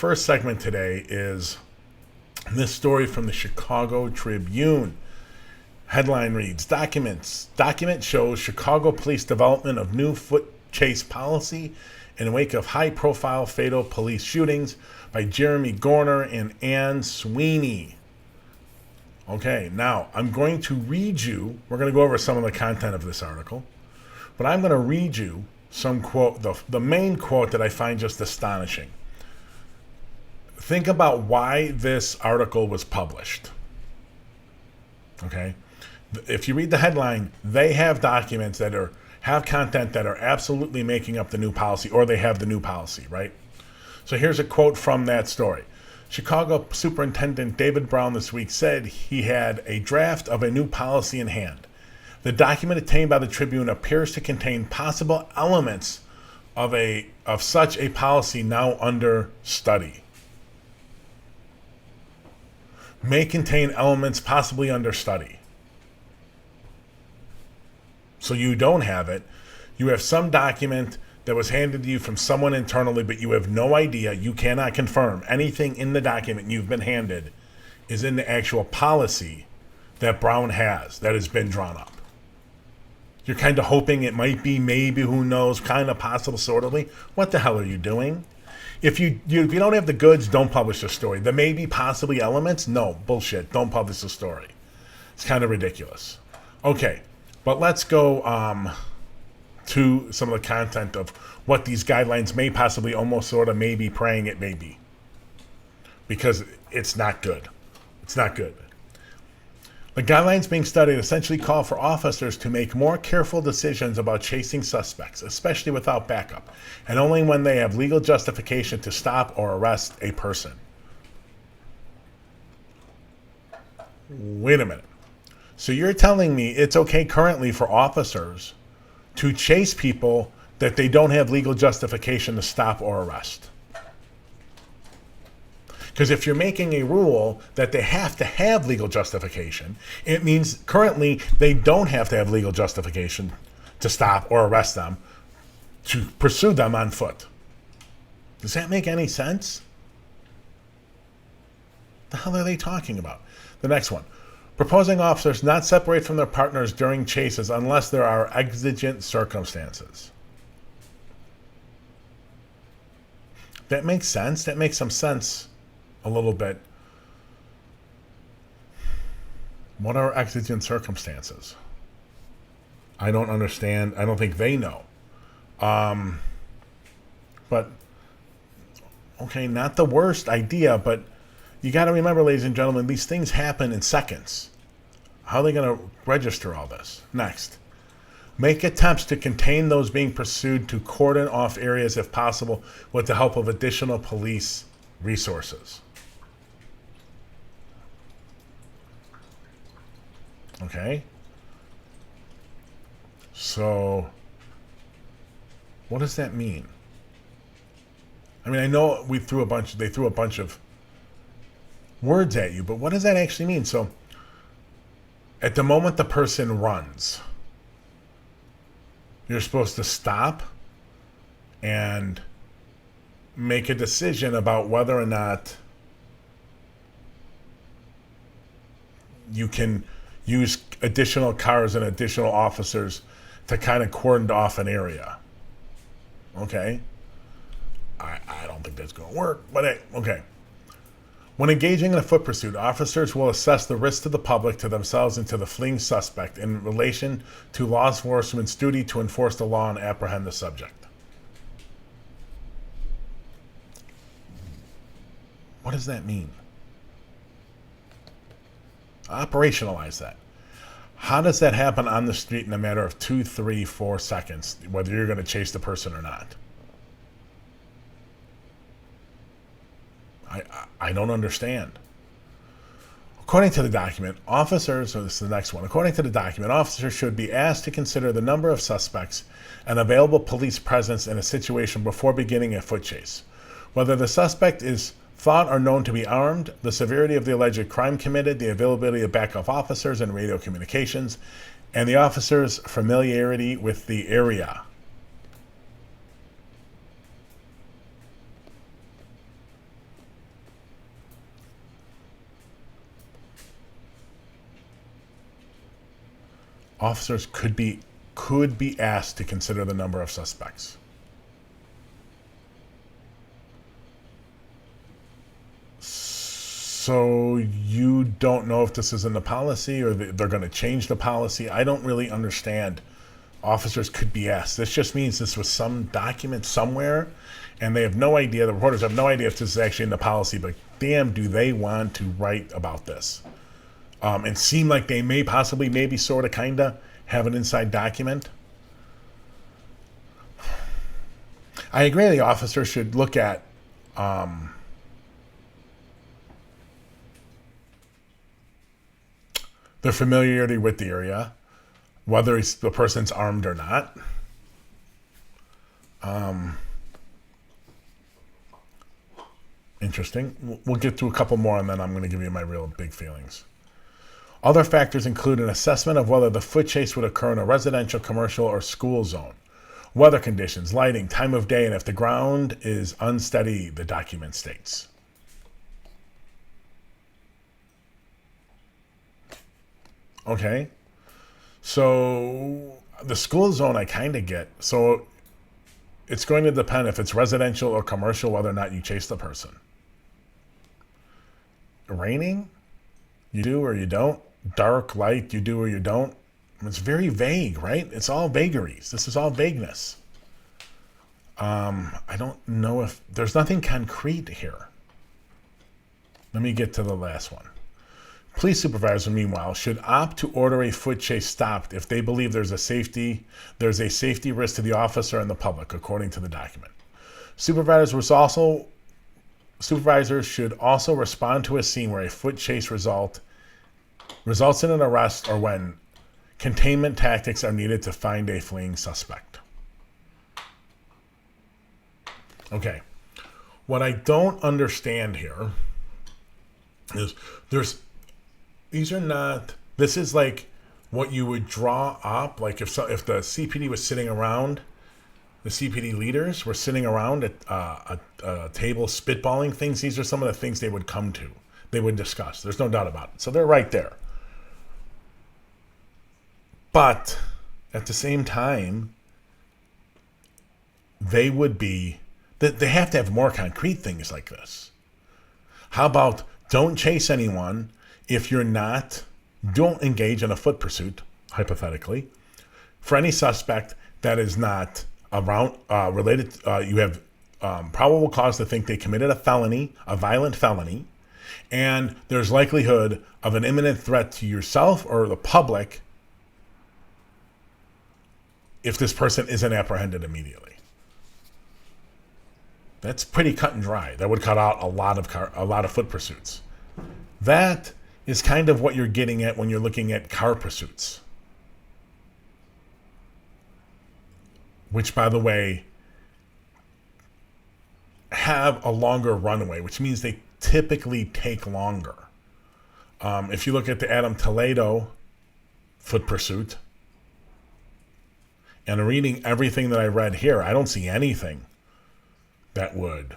first segment today is this story from the Chicago Tribune. Headline reads, Document shows Chicago police development of new foot chase policy in wake of high-profile fatal police shootings by Jeremy Gorner and Ann Sweeney. Okay, now I'm going to read you, we're going to go over some of the content of this article, but I'm going to read you some quote, the main quote that I find just astonishing. Think about why this article was published. Okay? If you read the headline, they have documents that have content that are absolutely making up the new policy, or they have the new policy, right? So here's a quote from that story. Chicago Superintendent David Brown this week said he had a draft of a new policy in hand. The document obtained by the Tribune appears to contain possible elements of such a policy now under study. May contain elements possibly under study. So you don't have it. You have some document that was handed to you from someone internally, but you have no idea. You cannot confirm anything in the document you've been handed is in the actual policy that Brown has, that has been drawn up. You're kind of hoping it might be, maybe, who knows, kind of possible, sort of. What the hell are you doing? If you don't have the goods, don't publish the story. The maybe, possibly elements, no, bullshit. Don't publish the story. It's kind of ridiculous. Okay, but let's go to some of the content of what these guidelines may possibly, almost, sort of, maybe, praying it may be. Because it's not good. It's not good. The guidelines being studied essentially call for officers to make more careful decisions about chasing suspects, especially without backup, and only when they have legal justification to stop or arrest a person. Wait a minute. So you're telling me it's okay currently for officers to chase people that they don't have legal justification to stop or arrest? Because if you're making a rule that they have to have legal justification, it means currently they don't have to have legal justification to stop or arrest them, to pursue them on foot. Does that make any sense? The hell are they talking about? The next one. Proposing officers not separate from their partners during chases unless there are exigent circumstances. That makes sense. That makes some sense. A little bit. What are exigent circumstances? I don't understand. I don't think they know. But, okay, not the worst idea, but you got to remember, ladies and gentlemen, these things happen in seconds. How are they going to register all this? Next. Make attempts to contain those being pursued, to cordon off areas if possible with the help of additional police resources. Okay. So, what does that mean? I mean, I know they threw a bunch of words at you, but what does that actually mean? So, at the moment the person runs, you're supposed to stop and make a decision about whether or not you can use additional cars and additional officers to kind of cordon off an area. Okay? I don't think that's going to work, but hey, okay. When engaging in a foot pursuit, officers will assess the risk to the public, to themselves, and to the fleeing suspect in relation to law enforcement's duty to enforce the law and apprehend the subject. What does that mean? Operationalize that. How does that happen on the street in a matter of 2, 3, 4 seconds, whether you're going to chase the person or not? I don't understand. According to the document, officers, so this is the next one. According to the document, officers should be asked to consider the number of suspects and available police presence in a situation before beginning a foot chase. Whether the suspect is thought or known to be armed, the severity of the alleged crime committed, the availability of backup officers and radio communications, and the officer's familiarity with the area. officers could be asked to consider the number of suspects. So you don't know if this is in the policy or they're going to change the policy. I don't really understand. Officers could be asked. This just means this was some document somewhere, and they have no idea. The reporters have no idea if this is actually in the policy, but damn, do they want to write about this and seem like they may possibly, maybe, sort of, kind of have an inside document. I agree the officer should look at their familiarity with the area, whether the person's armed or not. Interesting. We'll get to a couple more, and then I'm going to give you my real big feelings. Other factors include an assessment of whether the foot chase would occur in a residential, commercial, or school zone, weather conditions, lighting, time of day, and if the ground is unsteady, the document states. Okay. So the school zone I kind of get. So it's going to depend if it's residential or commercial, whether or not you chase the person. Raining, you do or you don't. Dark, light, you do or you don't. It's very vague, right? It's all vagaries. This is all vagueness. I don't know if there's nothing concrete here. Let me get to the last one. Police supervisor, meanwhile, should opt to order a foot chase stopped if they believe there's a safety risk to the officer and the public, according to the document. Supervisors should also respond to a scene where a foot chase results in an arrest or when containment tactics are needed to find a fleeing suspect. Okay. What I don't understand here is this is like what you would draw up, like if the CPD was sitting around, the CPD leaders were sitting around at a table spitballing things. These are some of the things they would come to. They would discuss. There's no doubt about it. So they're right there. But at the same time, they have to have more concrete things like this. How about don't chase anyone if you're not, don't engage in a foot pursuit, hypothetically, for any suspect that is not around related. You have probable cause to think they committed a felony, a violent felony, and there's likelihood of an imminent threat to yourself or the public if this person isn't apprehended immediately. That's pretty cut and dry. That would cut out a lot of foot pursuits. That is kind of what you're getting at when you're looking at car pursuits. Which, by the way, have a longer runway, which means they typically take longer. If you look at the Adam Toledo foot pursuit, and reading everything that I read here, I don't see anything that would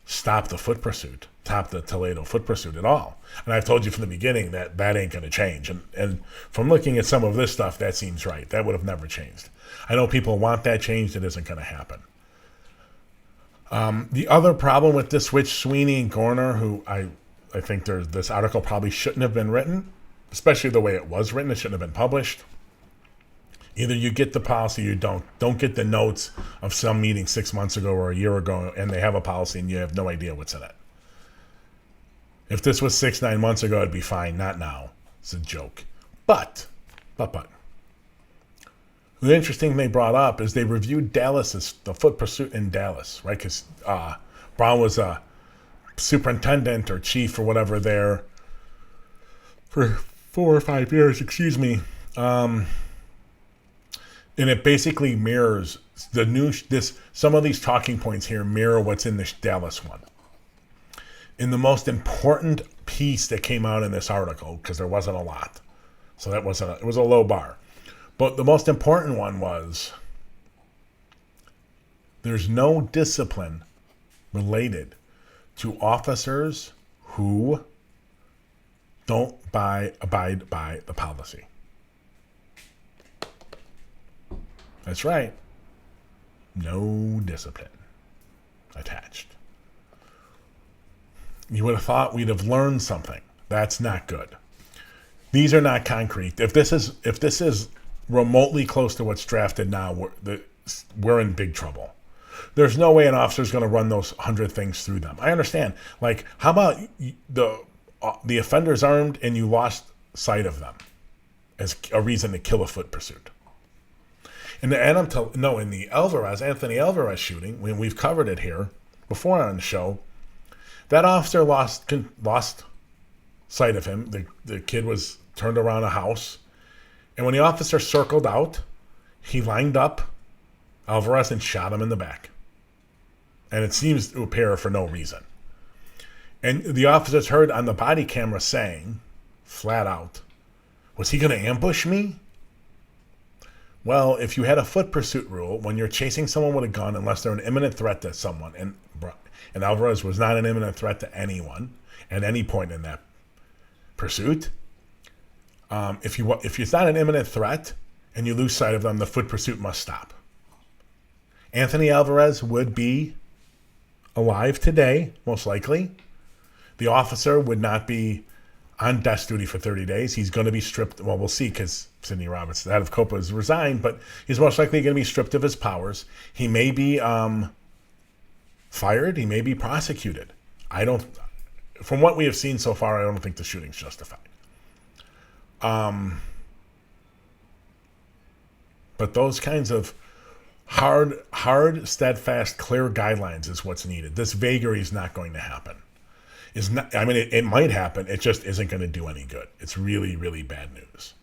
stop the Toledo foot pursuit at all. And I've told you from the beginning that ain't going to change. And from looking at some of this stuff, that seems right. That would have never changed. I know people want that changed. It isn't going to happen. The other problem with this, which Sweeney and Gorner, who I think this article probably shouldn't have been written, especially the way it was written. It shouldn't have been published. Either you get the policy or you don't. Don't get the notes of some meeting 6 months ago or a year ago and they have a policy and you have no idea what's in it. If this was 6-9 months ago, it'd be fine. Not now. It's a joke. But. The interesting thing they brought up is they reviewed the foot pursuit in Dallas, right? Because Brown was a superintendent or chief or whatever there for 4 or 5 years, and it basically mirrors some of these talking points here mirror what's in this Dallas one. In the most important piece that came out in this article, because there wasn't a lot, so it was a low bar. But the most important one was there's no discipline related to officers who don't abide by the policy. That's right. No discipline attached. You would have thought we'd have learned something. That's not good. These are not concrete. If this is remotely close to what's drafted now, we're in big trouble. There's no way an officer's going to run those 100 things through them. I understand. Like, how about the offender's armed and you lost sight of them as a reason to kill a foot pursuit? In the Anthony Alvarez shooting, we've covered it here before on the show, that officer lost sight of him. The kid was turned around a house, and when the officer circled out, he lined up Alvarez and shot him in the back. And it seems to appear for no reason. And the officers heard on the body camera saying, flat out, was he going to ambush me? Well, if you had a foot pursuit rule, when you're chasing someone with a gun, unless they're an imminent threat to someone, and Alvarez was not an imminent threat to anyone at any point in that pursuit, if it's not an imminent threat and you lose sight of them, the foot pursuit must stop. Anthony Alvarez would be alive today, most likely. The officer would not be on desk duty for 30 days. He's going to be stripped. Well, we'll see, because Sidney Roberts, the head of COPA, has resigned, but he's most likely going to be stripped of his powers. He may be fired. He may be prosecuted. From what we have seen so far, I don't think the shooting's justified. But those kinds of hard, steadfast, clear guidelines is what's needed. This vagary is not going to happen. It might happen. It just isn't going to do any good. It's really, really bad news.